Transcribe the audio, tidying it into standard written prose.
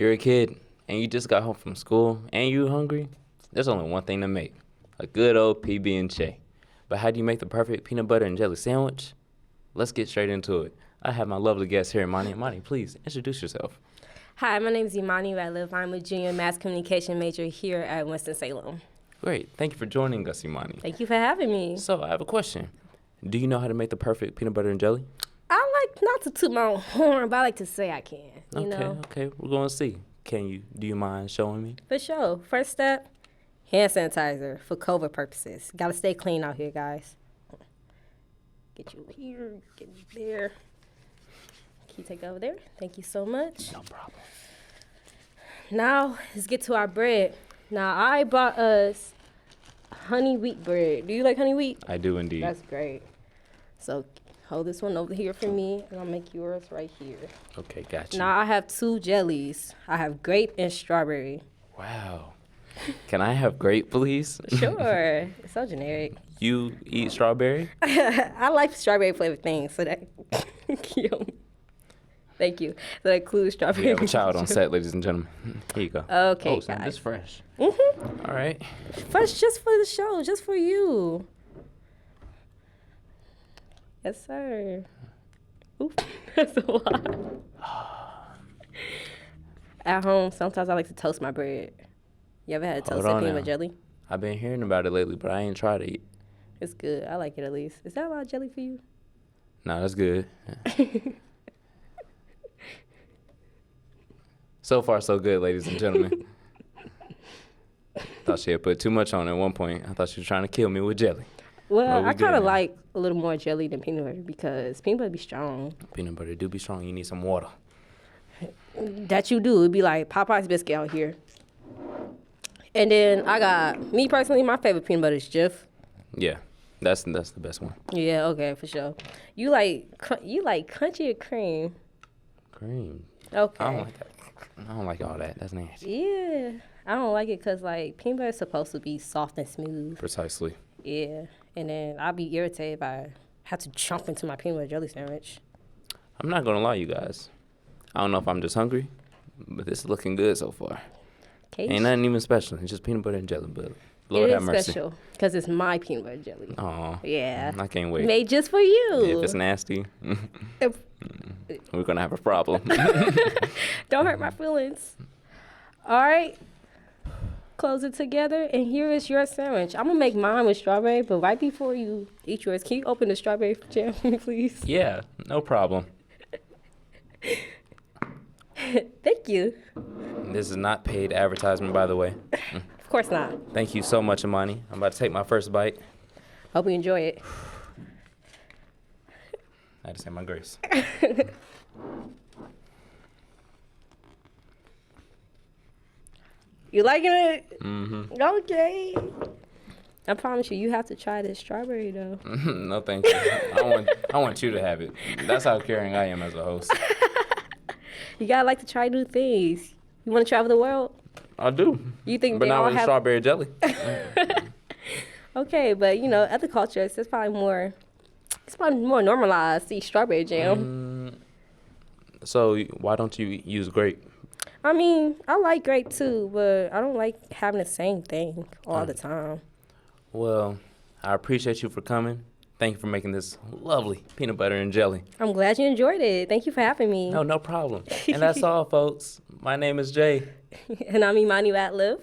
You're a kid and you just got home from school and you hungry? There's only one thing to make, a good old PB&J. But how do you make the perfect peanut butter and jelly sandwich? Let's get straight into it. I have my lovely guest here, Imani. Imani, please introduce yourself. Hi, my name is Imani Ratliff. I'm a junior mass communication major here at Winston-Salem. Great. Thank you for joining us, Imani. Thank you for having me. So I have a question. Do you know how to make the perfect peanut butter and jelly? I like not to toot my own horn, but I like to say I can. You know? Okay. We're going to see. Do you mind showing me? For sure. First step, hand sanitizer for COVID purposes. Got to stay clean out here, guys. Get you here, get you there. Can you take over there? Thank you so much. No problem. Now, let's get to our bread. Now, I bought us honey wheat bread. Do you like honey wheat? I do indeed. That's great. So, hold this one over here for me, and I'll make yours right here. Okay, gotcha. Now, I have two jellies. I have grape and strawberry. Wow. Can I have grape, please? Sure. It's so generic. You eat strawberry? I like strawberry flavored things, so that cute. Thank you. So that includes strawberry. We have a child on set, ladies and gentlemen. Here you go. Okay, oh, so guys. this fresh. Mm-hmm. All right. First, just for the show, just for you. Yes, sir. Ooh, that's a lot. At home, sometimes I like to toast my bread. You ever had toasted peanut butter jelly? I've been hearing about it lately, but I ain't tried it. It's good. I like it at least. Is that a lot of jelly for you? No, that's good. So far, so good, ladies and gentlemen. Thought she had put too much on at one point. I thought she was trying to kill me with jelly. Well, I kind of like a little more jelly than peanut butter because peanut butter be strong. Peanut butter do be strong. You need some water. That you do. It'd be like Popeye's biscuit out here. And then I got, me personally, my favorite peanut butter is Jif. Yeah, that's the best one. Yeah, okay, for sure. You like crunchy or cream? Cream. Okay. I don't like that. I don't like all that. That's nasty. Yeah. I don't like it because, like, peanut butter is supposed to be soft and smooth. Precisely. Yeah. And then I'll be irritated if I have to chomp into my peanut butter jelly sandwich. I'm not going to lie, you guys. I don't know if I'm just hungry, but this is looking good so far. Okay. Ain't nothing even special. It's just peanut butter and jelly, but Lord have mercy. It is special because it's my peanut butter jelly. Aw. Yeah. I can't wait. Made just for you. If it's nasty, we're going to have a problem. Don't hurt my feelings. All right. Close it together, and here is your sandwich. I'm going to make mine with strawberry, but right before you eat yours, can you open the strawberry jam for me, please? Yeah, no problem. Thank you. This is not paid advertisement, by the way. Of course not. Thank you so much, Imani. I'm about to take my first bite. Hope you enjoy it. I had to say my grace. You liking it? Mm-hmm. Okay. I promise you, you have to try this strawberry, though. No, thank you. I want you to have it. That's how caring I am as a host. You gotta like to try new things. You want to travel the world? I do. You think but they not all with have strawberry jelly. Okay, but you know, other cultures, it's probably more normalized to eat strawberry jam. So why don't you use grape? I mean, I like grape too, but I don't like having the same thing all the time. Well, I appreciate you for coming. Thank you for making this lovely peanut butter and jelly. I'm glad you enjoyed it. Thank you for having me. No problem. And that's all, folks. My name is Jay. And I'm Imani Ratliff.